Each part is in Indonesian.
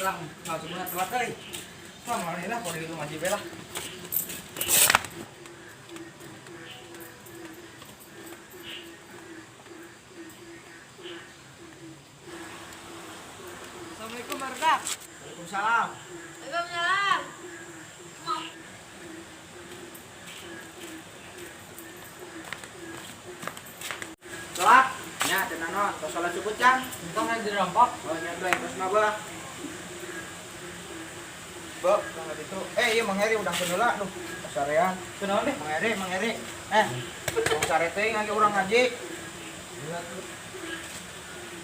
urang langsung telat euy. Sama lah kalau di rumah Jibe lah. Assalamualaikum Bardak. Waalaikumsalam. Waalaikumsalam. Salat. Nya cenah naon? Tos salat subuh can. Entong yang dirampok. Oh nya bae terus mah Bok, kalau itu. Iya Mang Heri udah kenula tuh. Pasarean. Kenapa deh? Mang Heri. Mang sare teh ngage urang ngaji.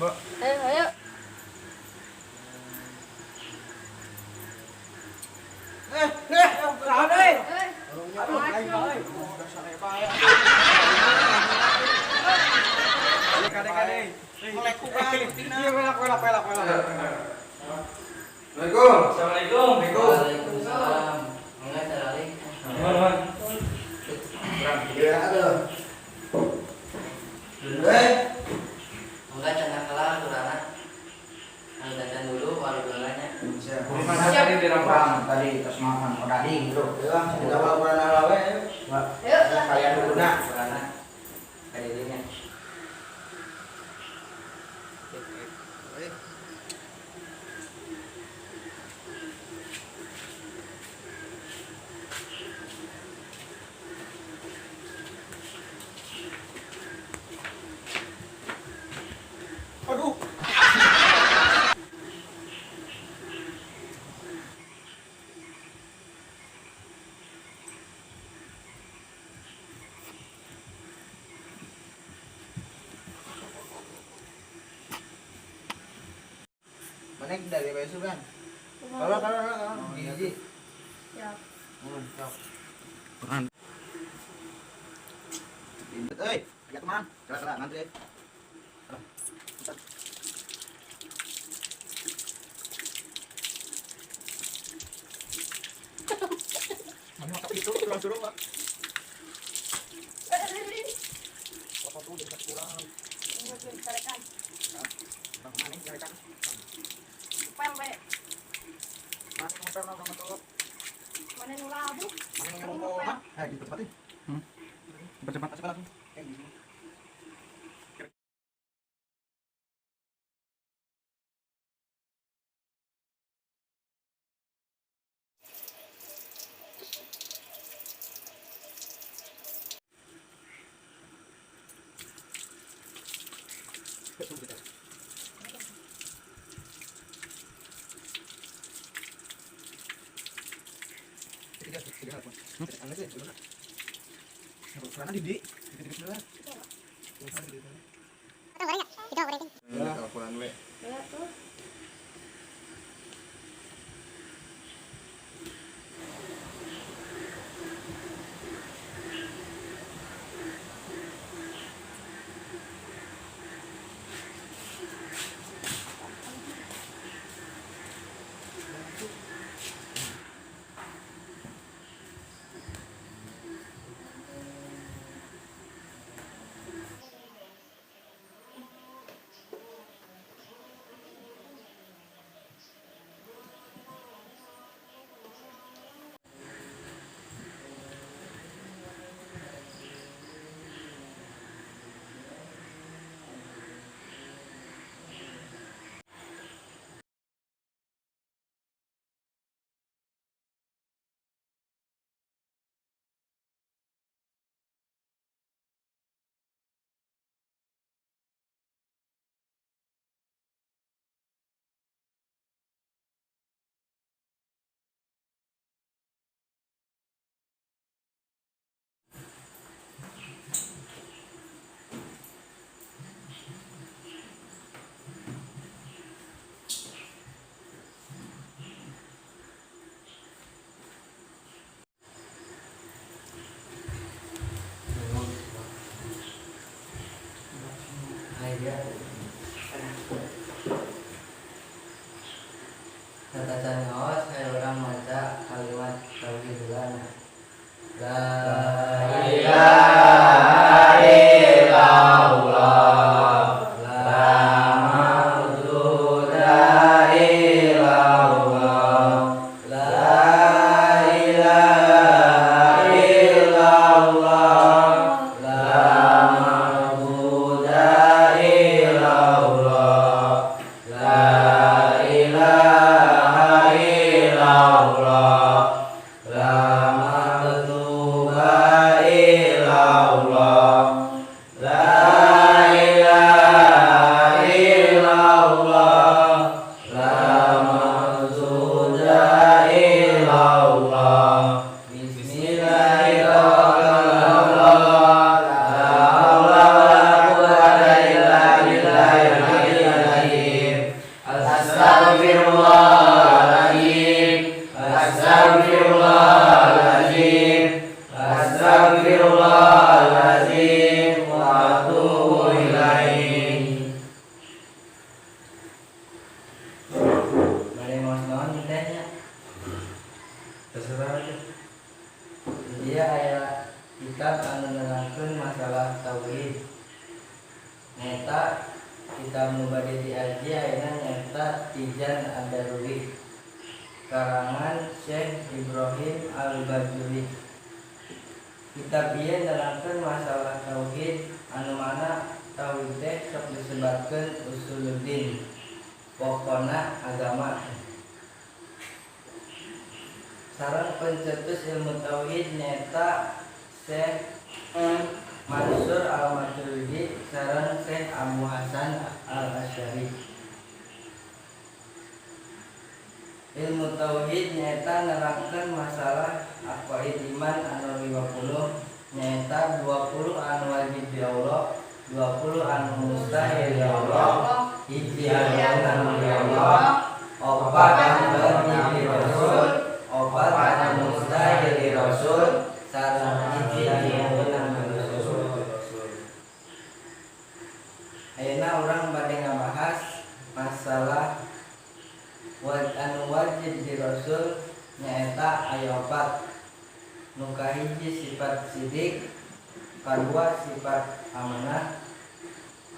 Bok. Ayo. Kunaon euy? Aduh, aing bae. Udah sare bae. Kade-kade. Melek ku kan. Iya, pelak. Assalamualaikum. Waalaikumsalam. Enggak teralik. Gimana? Enggak canda kelar kurana. Angkatan dulu baru dolanya. Mana tadi di Rempang tadi tos makan tadi gitu. Ya, kita bawa kurana lawe. Ayo. Kalian dulu nak. Kurana. Kadidinya. Aduh. Manek dari besok kan? Kalau gigi. Ya. Quran. Euy, lihat teman. Kira-kira nanti. Mana tak itu suruh Pak. Foto tuh dekat kurang. Bang maning carikan. Pembe. Masih motor sama tuh. Mana nu labu? Mana yang mau mah? Di tempat ini. Cepat masuk langsung. Di sini. Karena Didi, teleponan we. Ya tuh. Kata nyawas saya orang maca kalimat tauhid dulana. La ilaha illallah. La ma'budu illa Terserah aja. Dia aya kitab anu nerangkeun masalah tauhid. Nyata kitab nu bade diaji ayeuna nyata Tijan Ad-Daruri karangan Syekh Ibrahim Al-Bajuri. Kitab ieu nerangkeun masalah tauhid anu mana tauhid teh sok disebatkeun usuluddin, pokona agama. Sareng pencetus ilmu tauhid nyata Syekh Mansur Al-Maturidi sareng Syekh Abu Hasan Al-Asy'ari. Ilmu tauhid nyata nerangkeun masalah aqaid iman anu 50, nyata 20 anu wajib di Allah, 20 anu mustahil di Allah, hiji anu di Allah, 4 anu wajib di Rasul, 4 anu mustahil di Rasul, sareng hiji anu di Rasul. Ayeuna urang bade ngabahas masalah anu wajib di Rasul nyaeta aya 4. Nu kahiji sifat sidik, kadua sifat amanah,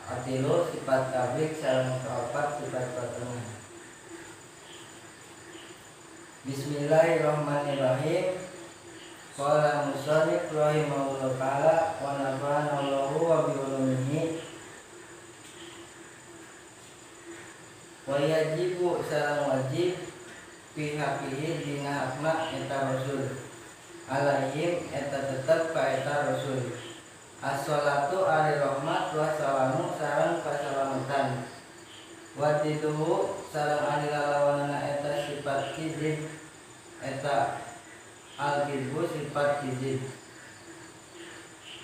katilu sifat tabligh, sareng kaopat sifat pertengah. Bismillahirrahmanirrahim. Qala musannif rahimahullahu ta'ala wa nafa'ana Allahu wa bi ulumihi. Wa yajibu sareng wajib pihakihi dina hakna eta Rasul. Alaihim eta tetep ka eta Rasul. As-sholatu ari rahmat wa salamu sareng kasalamatan. Wa tiduhu sareng ari lalawanana eta sifat kizib, eta al-kizbu sifat kizib.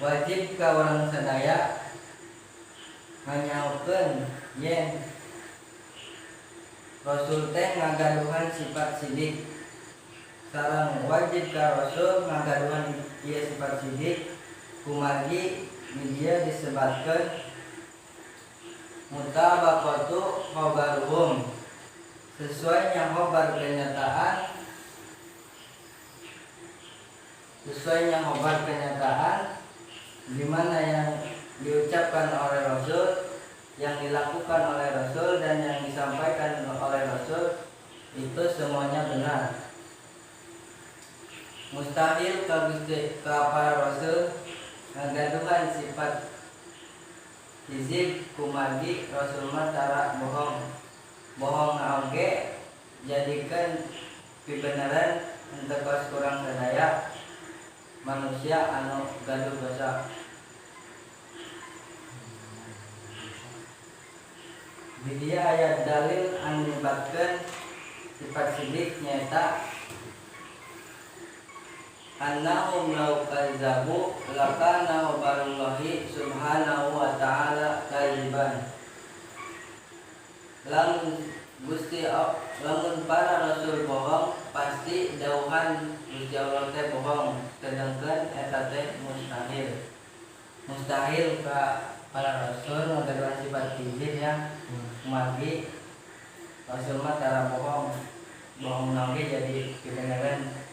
Wajib ka urang sadaya nganyaokeun yen Rasul teh ngagaduhan sifat sidik. Sareng wajib ka Rasul ngagaduhan ieu sifat sidik kumargi dia disebatkeun mutabaqatu khabaruhum, sesuai yang khabar kenyataan di mana yang diucapkan oleh Rasul, yang dilakukan oleh Rasul, dan yang disampaikan oleh Rasul itu semuanya benar. Mustahil ka para Rasul ngagaduhan sifat hizib kumargi Rasul mah tara bohong oge jadikeun pibeneran entekos kurang sadaya manusia anu gaduh dosa. Di dia ayat dalil anu nyebutkeun sifat sidik nyata annahum law kazzabu lakana wabarullahi subhanahu wa ta'ala kaiban. Lamun para Rasul bohong, pasti dauhan Gusti Allah teh bohong, sedangkan eta teh mustahil ka para Rasul ngagaduhan sifat kizib ya. Kumargi Rasul mah tara bohong naoge jadi kebenaran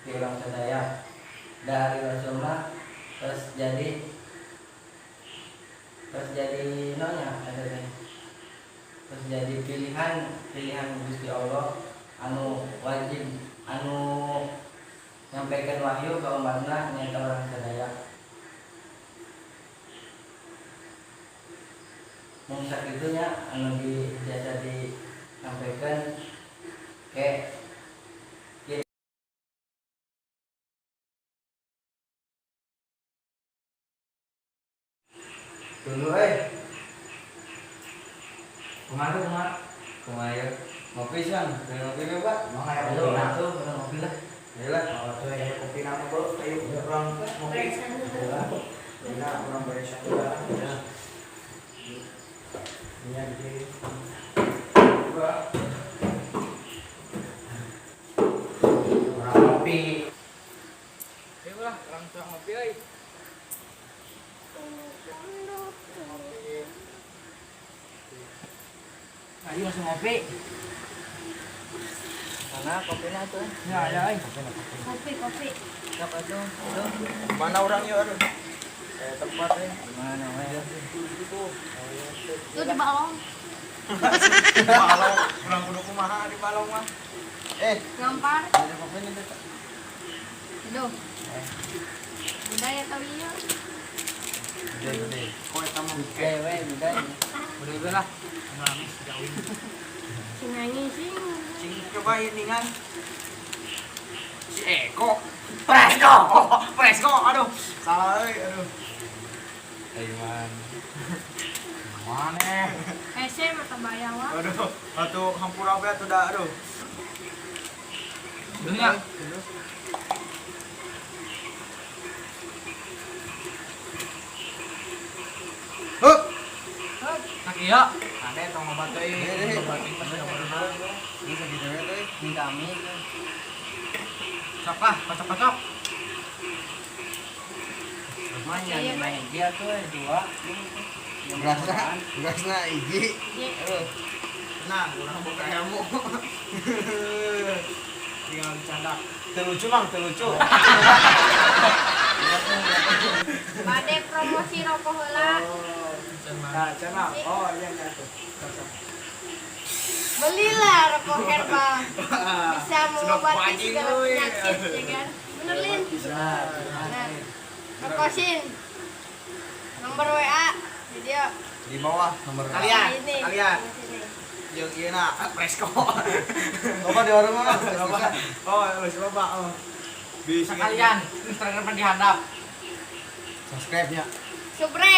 di urang sadaya. Dari Rasul mah terus jadi nonya ada teh. Terus jadi pilihan Gusti Allah anu wajib anu nyampaikan wahyu ka umatna nyaeta urang sadaya. Mun sakitunya anu biasa disampaikan ke Dulu Kumayo. Ngopi san, ngopi be, Pak. makanya ayo betul. atuh bener ngopi lah. Ayolah. Oh, tuh ya kopi nama bro, ayo orang ngopi. Ya, orang beresan juga. Ya. Ini di orang ngopi. Ayo lah, langsung ngopi euy. Ayo langsung ngopi. Mana kopinya tuh? Ya, ya, Kopi, kopi. Siapa tuh? Itu Mana orangnya aduh? tempat Gimana weh? Itu di balong. Balong, pulang kudu kumaha di balong mah. Ngampar. Ada kopi nih tuh. Aduh. Budaya kali ya. Gede. Kok eta mah Weh, udah. udah lah. Nangis jauh. Sinyanyi sing. Cing coba ini kan. Si Eko. Presko. Presko. Aduh. Salah euy, aduh. Aiman. Mana? Hese mata bayawa. Aduh, atuh hampura we atuh da aduh. Dunia. Hup. Nak iya. Ade tong obat deui. Obatin pas da baru. Ini segitu we teh. Ini kami. Sok lah, kocok-kocok. Rumahnya di meja tuh dua. Berasna hiji. Ye. Tenang, urang buka ilmu. Tinggal bercanda. Teu lucu, Mang, teu lucu. Bade promosi rokok heula. Nah, cenah. Oh, iya iya tuh. Cocok. Belilah rokok herbal. Bisa mengobati anjing segala lu, penyakit, ya kan? Bener, Lin? Nah, rokosin. Nomor WA, video. Di bawah nomor Ini, kalian. sini. Jeung ieu na Presko. Coba di warung mana? Oh, wis loba. Oh. Bisa Sekalian, Instagram di handap. subscribe-nya. Subre.